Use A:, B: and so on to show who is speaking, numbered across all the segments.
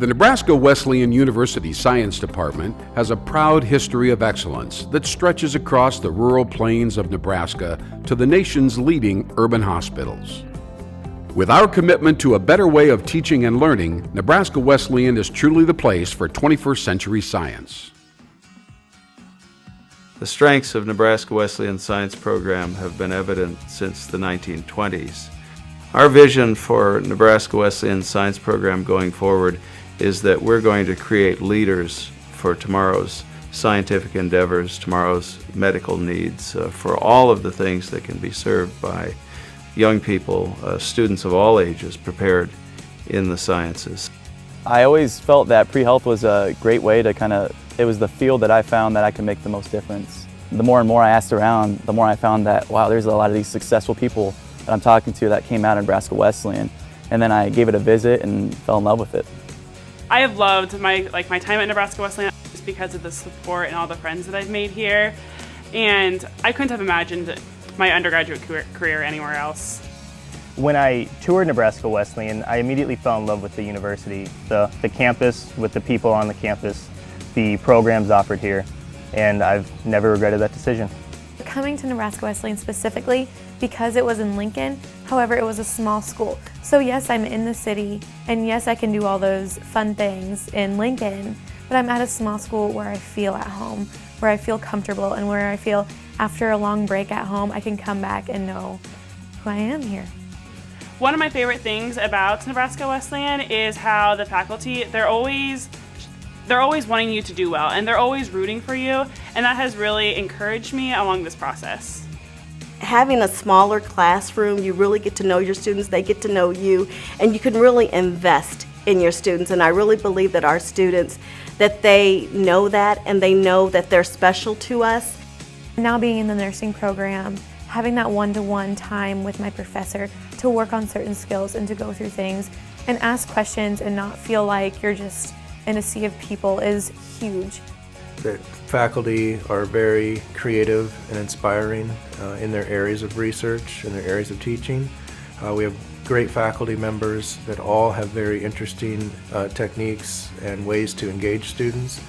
A: The Nebraska Wesleyan University Science Department has a proud history of excellence that stretches across the rural plains of Nebraska to the nation's leading urban hospitals. With our commitment to a better way of teaching and learning, Nebraska Wesleyan is truly the place for 21st century science.
B: The strengths of Nebraska Wesleyan Science Program have been evident since the 1920s. Our vision for Nebraska Wesleyan Science Program going forward is that we're going to create leaders for tomorrow's scientific endeavors, tomorrow's medical needs, for all of the things that can be served by young people, students of all ages prepared in the sciences.
C: I always felt that pre-health was a great way to it was the field that I found that I could make the most difference. The more and more I asked around, the more I found that, wow, there's a lot of these successful people that I'm talking to that came out of Nebraska Wesleyan. And then I gave it a visit and fell in love with it.
D: I have loved my time at Nebraska Wesleyan just because of the support and all the friends that I've made here. And I couldn't have imagined my undergraduate career anywhere else.
E: When I toured Nebraska Wesleyan, I immediately fell in love with the university, the campus, with the people on the campus, the programs offered here, and I've never regretted that decision.
F: Coming to Nebraska Wesleyan specifically because it was in Lincoln, however, it was a small school. So yes, I'm in the city, and yes, I can do all those fun things in Lincoln, but I'm at a small school where I feel at home, where I feel comfortable, and where I feel after a long break at home, I can come back and know who I am here.
D: One of my favorite things about Nebraska Wesleyan is how the faculty, they're always wanting you to do well, and they're always rooting for you, and that has really encouraged me along this process.
G: Having a smaller classroom, you really get to know your students, they get to know you, and you can really invest in your students. And I really believe that our students, that they know that, and they know that they're special to us.
F: Now being in the nursing program, having that one-to-one time with my professor to work on certain skills and to go through things and ask questions and not feel like you're just in a sea of people is huge.
H: The faculty are very creative and inspiring in their areas of research, in their areas of teaching. We have great faculty members that all have very interesting techniques and ways to engage students.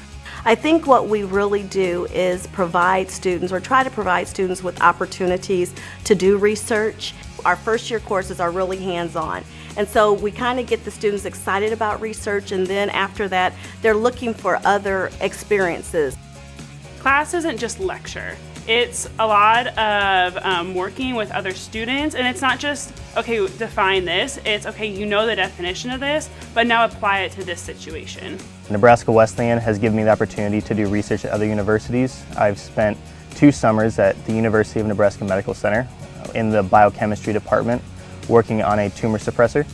G: I think what we really do is provide students, or try to provide students, with opportunities to do research. Our first year courses are really hands-on, and so we kind of get the students excited about research, and then after that they're looking for other experiences.
D: Class isn't just lecture. It's a lot of working with other students, and it's not just, okay, define this, it's okay, you know the definition of this, but now apply it to this situation.
E: Nebraska Wesleyan has given me the opportunity to do research at other universities. I've spent 2 summers at the University of Nebraska Medical Center in the biochemistry department working on a tumor suppressor.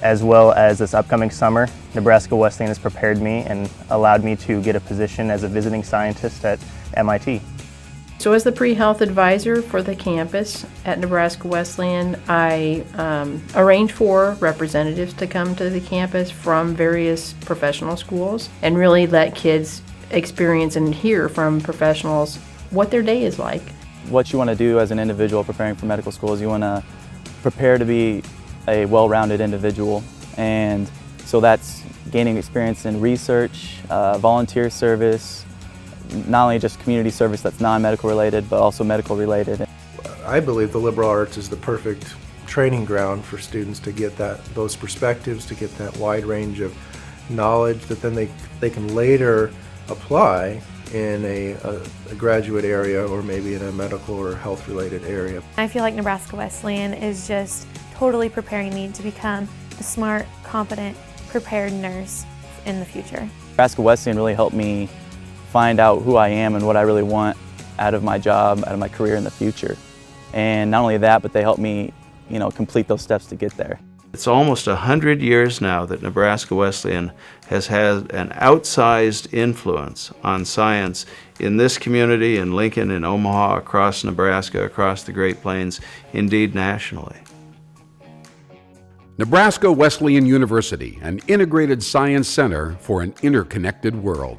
E: As well as this upcoming summer, Nebraska Wesleyan has prepared me and allowed me to get a position as a visiting scientist at MIT.
I: So as the pre-health advisor for the campus at Nebraska Wesleyan, I arrange for representatives to come to the campus from various professional schools and really let kids experience and hear from professionals what their day is like.
C: What you want to do as an individual preparing for medical school is you want to prepare to be a well-rounded individual, and so that's gaining experience in research, volunteer service, not only just community service that's non-medical related, but also medical related.
H: I believe the liberal arts is the perfect training ground for students to get those perspectives, to get that wide range of knowledge that then they can later apply in a graduate area, or maybe in a medical or health related area.
F: I feel like Nebraska Wesleyan is just totally preparing me to become a smart, competent, prepared nurse in the future.
C: Nebraska Wesleyan really helped me find out who I am and what I really want out of my job, out of my career in the future. And not only that, but they helped me, complete those steps to get there.
B: It's almost 100 years now that Nebraska Wesleyan has had an outsized influence on science in this community, in Lincoln, in Omaha, across Nebraska, across the Great Plains, indeed nationally.
A: Nebraska Wesleyan University, an integrated science center for an interconnected world.